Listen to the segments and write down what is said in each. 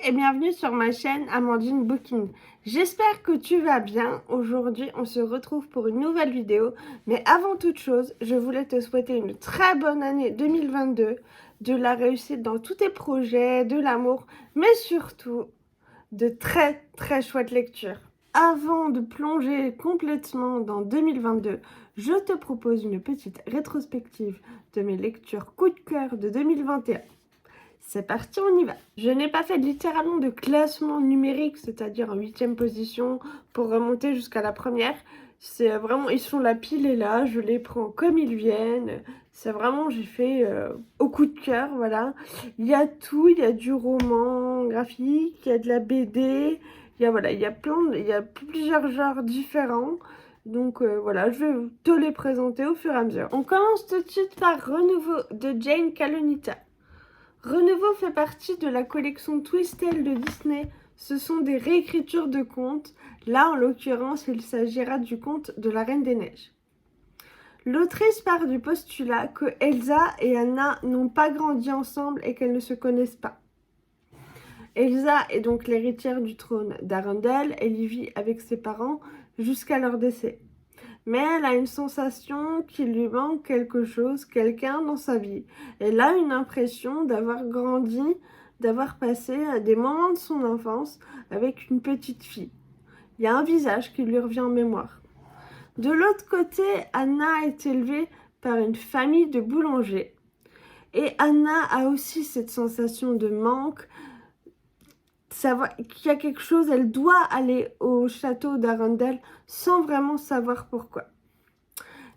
et bienvenue sur ma chaîne Amandine Booking. J'espère que tu vas bien. Aujourd'hui, on se retrouve pour une nouvelle vidéo. Mais avant toute chose, je voulais te souhaiter une très bonne année 2022, de la réussite dans tous tes projets, de l'amour, mais surtout de très très chouettes lectures. Avant de plonger complètement dans 2022, je te propose une petite rétrospective de mes lectures coup de cœur de 2021. C'est parti, on y va. Je n'ai pas fait littéralement de classement numérique, c'est-à-dire en 8e position pour remonter jusqu'à la première. C'est vraiment, ils sont là, pile et là, je les prends comme ils viennent. C'est vraiment, j'ai fait au coup de cœur, voilà. Il y a tout, il y a du roman graphique, il y a de la BD, voilà, il y a plusieurs genres différents. Donc voilà, je vais te les présenter au fur et à mesure. On commence tout de suite par Renouveau de Jane Kalonita. Renouveau fait partie de la collection Twisted de Disney. Ce sont des réécritures de contes. Là, en l'occurrence, il s'agira du conte de la Reine des Neiges. L'autrice part du postulat que Elsa et Anna n'ont pas grandi ensemble et qu'elles ne se connaissent pas. Elsa est donc l'héritière du trône d'Arundel. Elle y vit avec ses parents jusqu'à leur décès. Mais elle a une sensation qu'il lui manque quelque chose, quelqu'un dans sa vie. Elle a une impression d'avoir grandi, d'avoir passé des moments de son enfance avec une petite fille. Il y a un visage qui lui revient en mémoire. De l'autre côté, Anna est élevée par une famille de boulangers. Et Anna a aussi cette sensation de manque, savoir qu'il y a quelque chose, elle doit aller au château d'Arundel sans vraiment savoir pourquoi.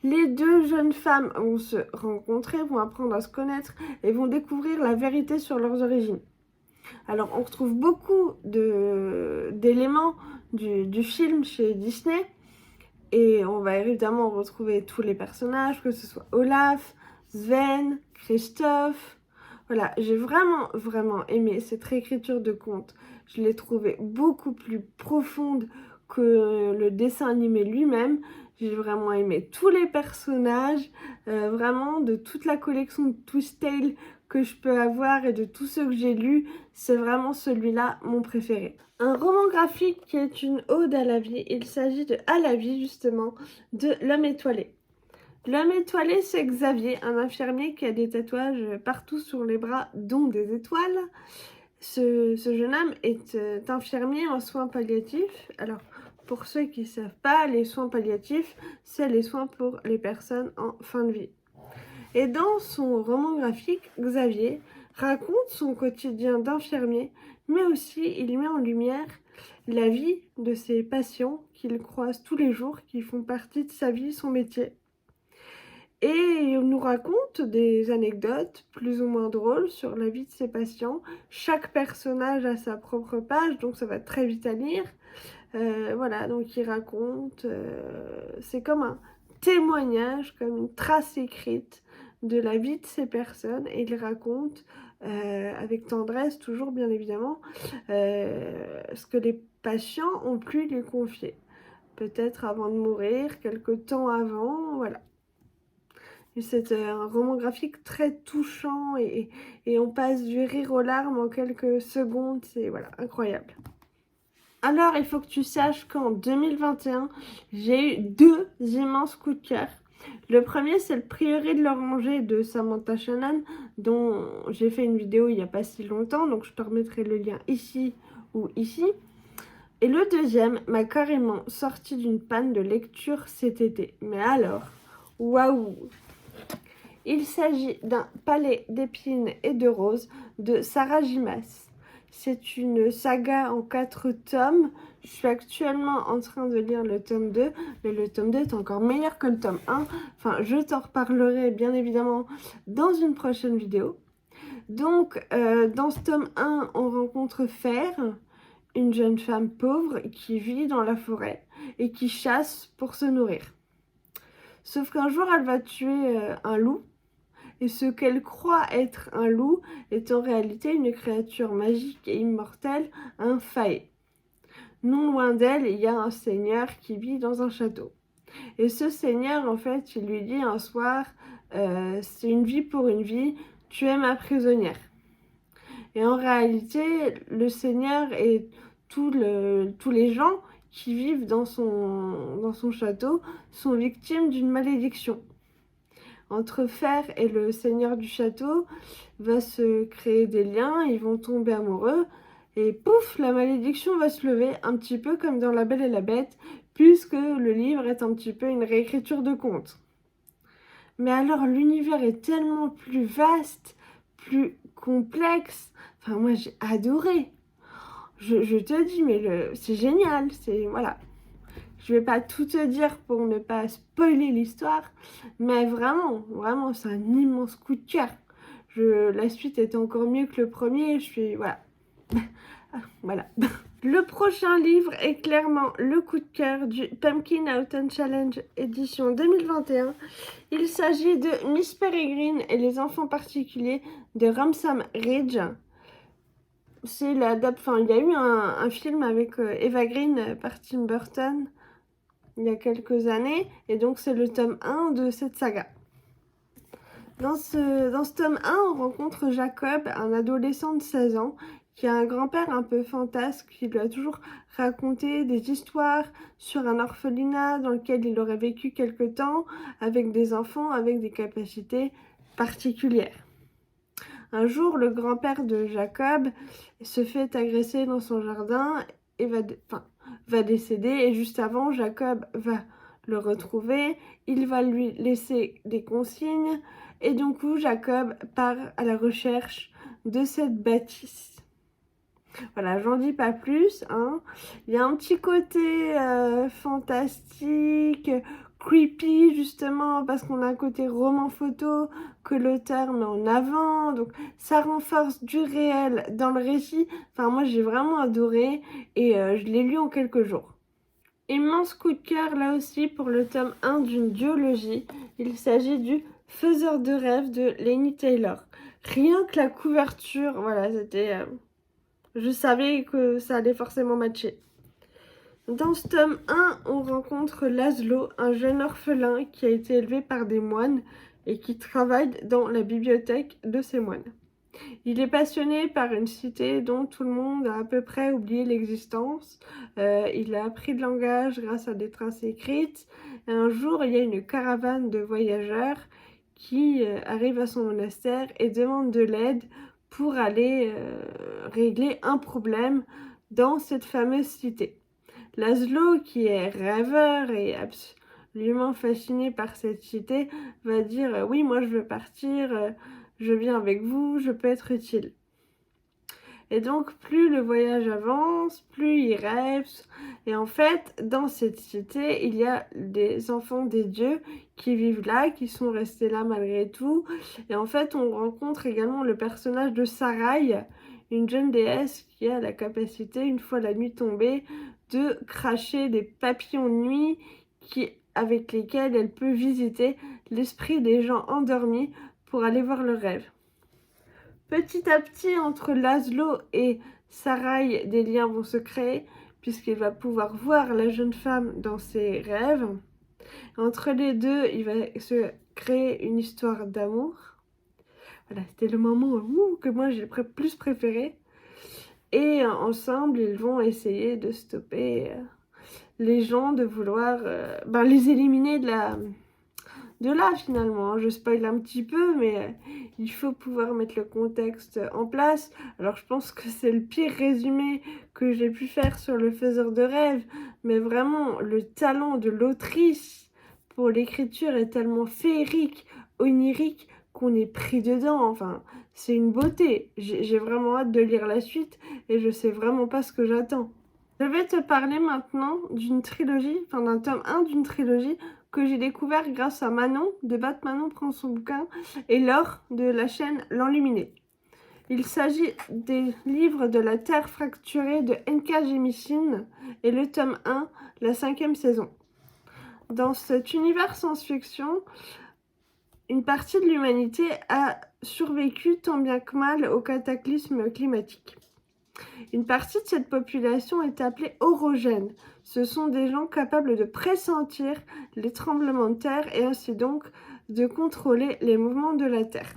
Les deux jeunes femmes vont se rencontrer, vont apprendre à se connaître et vont découvrir la vérité sur leurs origines. Alors, on retrouve beaucoup d'éléments du film chez Disney et on va évidemment retrouver tous les personnages, que ce soit Olaf, Sven, Christophe. Voilà, j'ai vraiment aimé cette réécriture de conte. Je l'ai trouvée beaucoup plus profonde que le dessin animé lui-même. J'ai vraiment aimé tous les personnages, vraiment de toute la collection de Twisted que je peux avoir et de tous ceux que j'ai lus, c'est vraiment celui-là mon préféré. Un roman graphique qui est une ode à la vie, il s'agit de À la vie justement, de L'homme étoilé. L'homme étoilé, c'est Xavier, un infirmier qui a des tatouages partout sur les bras, dont des étoiles. Ce jeune homme est infirmier en soins palliatifs. Alors, pour ceux qui ne savent pas, les soins palliatifs, c'est les soins pour les personnes en fin de vie. Et dans son roman graphique, Xavier raconte son quotidien d'infirmier, mais aussi il met en lumière la vie de ses patients qu'il croise tous les jours, qui font partie de sa vie, son métier. Et on nous raconte des anecdotes plus ou moins drôles sur la vie de ses patients. Chaque personnage a sa propre page, donc ça va très vite à lire. Voilà, donc il raconte, c'est comme un témoignage, comme une trace écrite de la vie de ces personnes. Et il raconte avec tendresse, toujours bien évidemment, ce que les patients ont pu lui confier. Peut-être avant de mourir, quelque temps avant, voilà. C'est un roman graphique très touchant et on passe du rire aux larmes en quelques secondes. C'est voilà, incroyable. Alors, il faut que tu saches qu'en 2021, j'ai eu 2 immenses coups de cœur. Le premier, c'est Le Prieuré de l'Oranger de Samantha Shannon, dont j'ai fait une vidéo il n'y a pas si longtemps, donc je te remettrai le lien ici ou ici. Et le deuxième m'a carrément sorti d'une panne de lecture cet été. Mais alors, waouh! Il s'agit d'un Palais d'épines et de roses de Sarah Gimas. C'est une saga en 4 tomes. Je suis actuellement en train de lire le tome 2, mais le tome 2 est encore meilleur que le tome 1. Enfin, je t'en reparlerai bien évidemment dans une prochaine vidéo. Donc, dans ce tome 1, on rencontre Fer, une jeune femme pauvre qui vit dans la forêt et qui chasse pour se nourrir. Sauf qu'un jour, elle va tuer un loup. Et ce qu'elle croit être un loup est en réalité une créature magique et immortelle, un fae. Non loin d'elle, il y a un seigneur qui vit dans un château. Et ce seigneur, en fait, il lui dit un soir, c'est une vie pour une vie, tu es ma prisonnière. Et en réalité, le Seigneur et tous les gens qui vivent dans son château sont victimes d'une malédiction. Entre Fer et le Seigneur du château va se créer des liens, ils vont tomber amoureux, et pouf, la malédiction va se lever, un petit peu comme dans La Belle et la Bête, puisque le livre est un petit peu une réécriture de conte. Mais alors l'univers est tellement plus vaste, plus complexe, enfin moi j'ai adoré. Je te dis, mais c'est génial, voilà. Je vais pas tout te dire pour ne pas spoiler l'histoire, mais vraiment, vraiment, c'est un immense coup de cœur. La suite est encore mieux que le premier, voilà. Voilà. Le prochain livre est clairement le coup de cœur du Pumpkin Autumn Challenge édition 2021. Il s'agit de Miss Peregrine et les enfants particuliers de Ramsam Ridge. C'est il y a eu un film avec Eva Green par Tim Burton il y a quelques années, et donc c'est le tome 1 de cette saga. Dans ce tome 1, on rencontre Jacob, un adolescent de 16 ans, qui a un grand-père un peu fantasque, qui lui a toujours raconté des histoires sur un orphelinat dans lequel il aurait vécu quelque temps, avec des enfants avec des capacités particulières. Un jour, le grand-père de Jacob se fait agresser dans son jardin et va décéder. Et juste avant, Jacob va le retrouver. Il va lui laisser des consignes. Et du coup, Jacob part à la recherche de cette bâtisse. Voilà, j'en dis pas plus, hein. Il y a un petit côté fantastique, creepy, justement, parce qu'on a un côté roman photo que l'auteur met en avant. Donc, ça renforce du réel dans le récit. Enfin, moi, j'ai vraiment adoré et je l'ai lu en quelques jours. Immense coup de cœur, là aussi, pour le tome 1 d'une duologie. Il s'agit du Faiseur de rêves de Laini Taylor. Rien que la couverture, voilà, c'était... Je savais que ça allait forcément matcher. Dans ce tome 1, on rencontre Laszlo, un jeune orphelin qui a été élevé par des moines et qui travaille dans la bibliothèque de ces moines. Il est passionné par une cité dont tout le monde a à peu près oublié l'existence. Il a appris le langage grâce à des traces écrites. Et un jour, il y a une caravane de voyageurs qui arrive à son monastère et demande de l'aide pour aller régler un problème dans cette fameuse cité. Laszlo, qui est rêveur et absolument fasciné par cette cité, va dire oui, moi je veux partir, je viens avec vous, je peux être utile. Et donc plus le voyage avance, plus il rêve. Et en fait, dans cette cité, il y a des enfants des dieux qui vivent là, qui sont restés là malgré tout. Et en fait, on rencontre également le personnage de Sarai, une jeune déesse qui a la capacité, une fois la nuit tombée, de cracher des papillons de nuit avec lesquels elle peut visiter l'esprit des gens endormis pour aller voir leurs rêves. Petit à petit, entre Laszlo et Sarai, des liens vont se créer, puisqu'il va pouvoir voir la jeune femme dans ses rêves. Entre les deux, il va se créer une histoire d'amour. Voilà, c'était le moment que moi j'ai plus préféré. Et ensemble, ils vont essayer de stopper les gens, de vouloir les éliminer de là finalement. Je spoil un petit peu, mais il faut pouvoir mettre le contexte en place. Alors je pense que c'est le pire résumé que j'ai pu faire sur le faiseur de rêves, mais vraiment le talent de l'autrice pour l'écriture est tellement féerique, onirique, qu'on est pris dedans. Enfin, c'est une beauté. J'ai vraiment hâte de lire la suite et je sais vraiment pas ce que j'attends. Je vais te parler maintenant d'une trilogie, d'un tome 1 d'une trilogie que j'ai découvert grâce à Manon de Bat Manon prend son bouquin et Laure de la chaîne L'Enluminé. Il s'agit des livres de la Terre fracturée de N.K. Jemisin et le tome 1, la 5e saison. Dans cet univers science-fiction, une partie de l'humanité a survécu tant bien que mal au cataclysme climatique. Une partie de cette population est appelée orogène. Ce sont des gens capables de pressentir les tremblements de terre et ainsi donc de contrôler les mouvements de la Terre.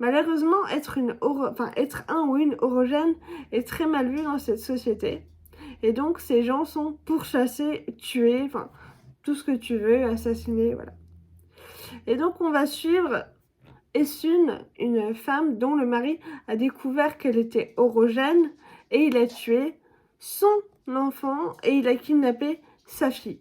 Malheureusement, être un ou une orogène est très mal vu dans cette société. Et donc, ces gens sont pourchassés, tués, enfin, tout ce que tu veux, assassinés, voilà. Et donc, on va suivre Essun, une femme dont le mari a découvert qu'elle était orogène et il a tué son enfant et il a kidnappé sa fille.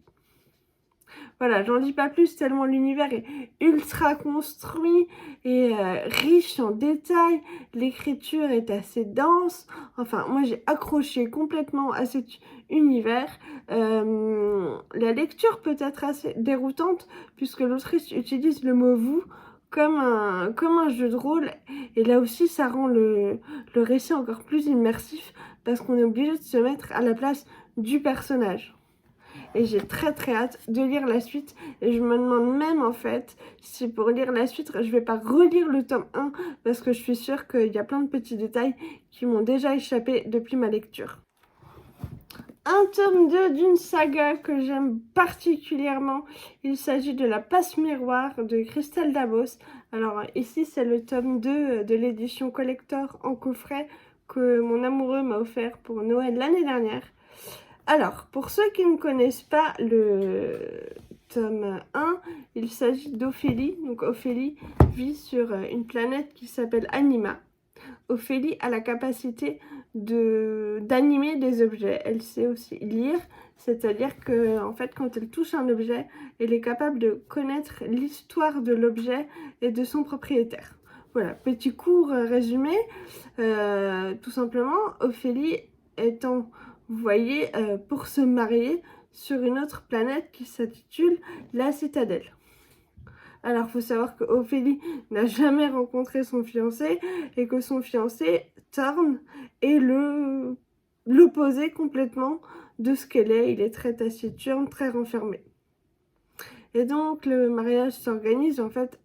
Voilà, j'en dis pas plus tellement l'univers est ultra construit et riche en détails. L'écriture est assez dense. Enfin, moi j'ai accroché complètement à cet univers. La lecture peut être assez déroutante puisque l'autrice utilise le mot vous comme un jeu de rôle. Et là aussi, ça rend le récit encore plus immersif parce qu'on est obligé de se mettre à la place du personnage. Et j'ai très hâte de lire la suite. Et je me demande même en fait si pour lire la suite, je vais pas relire le tome 1 parce que je suis sûre qu'il y a plein de petits détails qui m'ont déjà échappé depuis ma lecture. Un tome 2 d'une saga que j'aime particulièrement. Il s'agit de La Passe Miroir de Christelle Dabos. Alors ici c'est le tome 2 de l'édition collector en coffret que mon amoureux m'a offert pour Noël l'année dernière. Alors, pour ceux qui ne connaissent pas le tome 1, il s'agit d'Ophélie. Donc Ophélie vit sur une planète qui s'appelle Anima. Ophélie a la capacité d'animer des objets. Elle sait aussi lire, c'est-à-dire que en fait, quand elle touche un objet, elle est capable de connaître l'histoire de l'objet et de son propriétaire. Voilà, petit court résumé. Tout simplement, Ophélie étant vous voyez, pour se marier sur une autre planète qui s'intitule la Citadelle. Alors, il faut savoir que Ophélie n'a jamais rencontré son fiancé et que son fiancé, Thorn, est l'opposé complètement de ce qu'elle est. Il est très taciturne, très renfermé. Et donc, le mariage s'organise. En fait,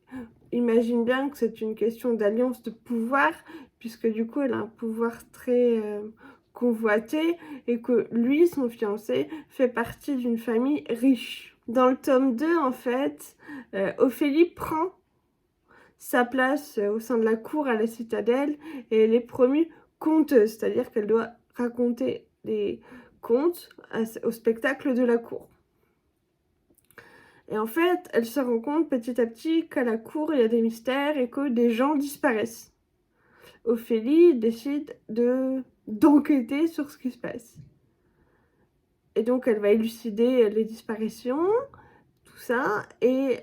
imagine bien que c'est une question d'alliance de pouvoir, puisque du coup, elle a un pouvoir très convoité et que lui, son fiancé, fait partie d'une famille riche. Dans le tome 2, en fait, Ophélie prend sa place au sein de la cour à la citadelle et elle est promue conteuse, c'est-à-dire qu'elle doit raconter des contes au spectacle de la cour. Et en fait, elle se rend compte petit à petit qu'à la cour, il y a des mystères et que des gens disparaissent. Ophélie décide d'enquêter sur ce qui se passe. Et donc, elle va élucider les disparitions, tout ça. Et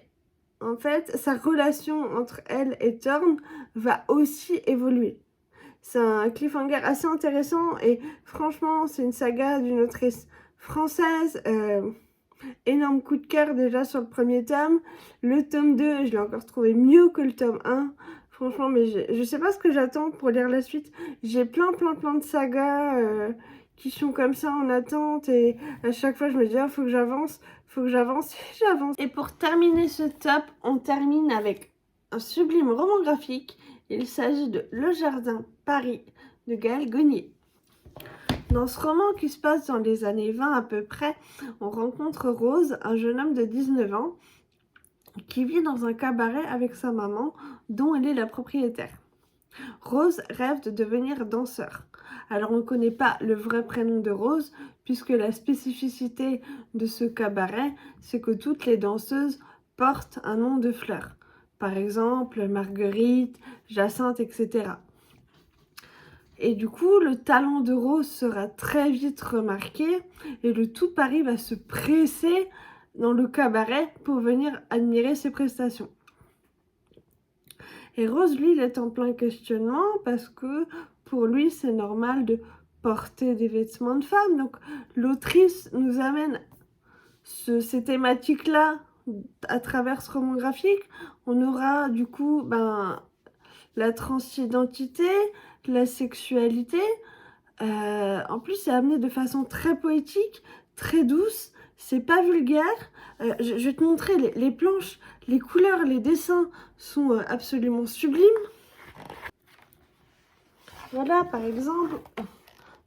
en fait, sa relation entre elle et Thorn va aussi évoluer. C'est un cliffhanger assez intéressant et franchement, c'est une saga d'une autrice française. Énorme coup de cœur déjà sur le premier tome. Le tome 2, je l'ai encore trouvé mieux que le tome 1. Franchement, mais je sais pas ce que j'attends pour lire la suite. J'ai plein de sagas qui sont comme ça en attente. Et à chaque fois, je me dis, ah, faut que j'avance, j'avance. Et pour terminer ce top, on termine avec un sublime roman graphique. Il s'agit de Le Jardin Paris de Gaël Gonier. Dans ce roman qui se passe dans les années 20 à peu près, on rencontre Rose, un jeune homme de 19 ans, qui vit dans un cabaret avec sa maman, dont elle est la propriétaire. Rose rêve de devenir danseur. Alors on ne connaît pas le vrai prénom de Rose, puisque la spécificité de ce cabaret, c'est que toutes les danseuses portent un nom de fleur. Par exemple, Marguerite, Jacinthe, etc. Et du coup, le talent de Rose sera très vite remarqué et le tout Paris va se presser dans le cabaret pour venir admirer ses prestations. Et Rose, lui, il est en plein questionnement parce que pour lui, c'est normal de porter des vêtements de femme. Donc, l'autrice nous amène ces thématiques-là à travers ce roman graphique. On aura du coup la transidentité, la sexualité. En plus, c'est amené de façon très poétique, très douce. C'est pas vulgaire. Je vais te montrer les planches, les couleurs, les dessins sont absolument sublimes. Voilà, par exemple.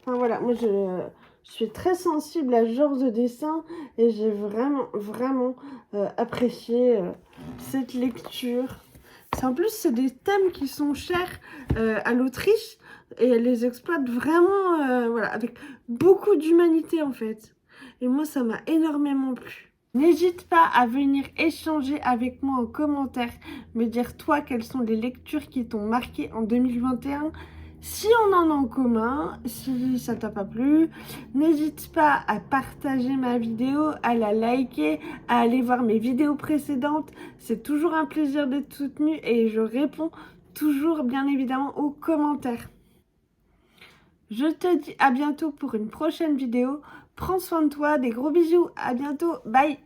Enfin voilà, moi je suis très sensible à ce genre de dessin et j'ai vraiment apprécié cette lecture. En plus, c'est des thèmes qui sont chers à l'Autriche et elle les exploite vraiment voilà, avec beaucoup d'humanité en fait. Et moi, ça m'a énormément plu. N'hésite pas à venir échanger avec moi en commentaire, me dire toi quelles sont les lectures qui t'ont marqué en 2021. Si on en a en commun, si ça t'a pas plu, n'hésite pas à partager ma vidéo, à la liker, à aller voir mes vidéos précédentes. C'est toujours un plaisir d'être soutenue et je réponds toujours bien évidemment aux commentaires. Je te dis à bientôt pour une prochaine vidéo. Prends soin de toi, des gros bisous, à bientôt, bye!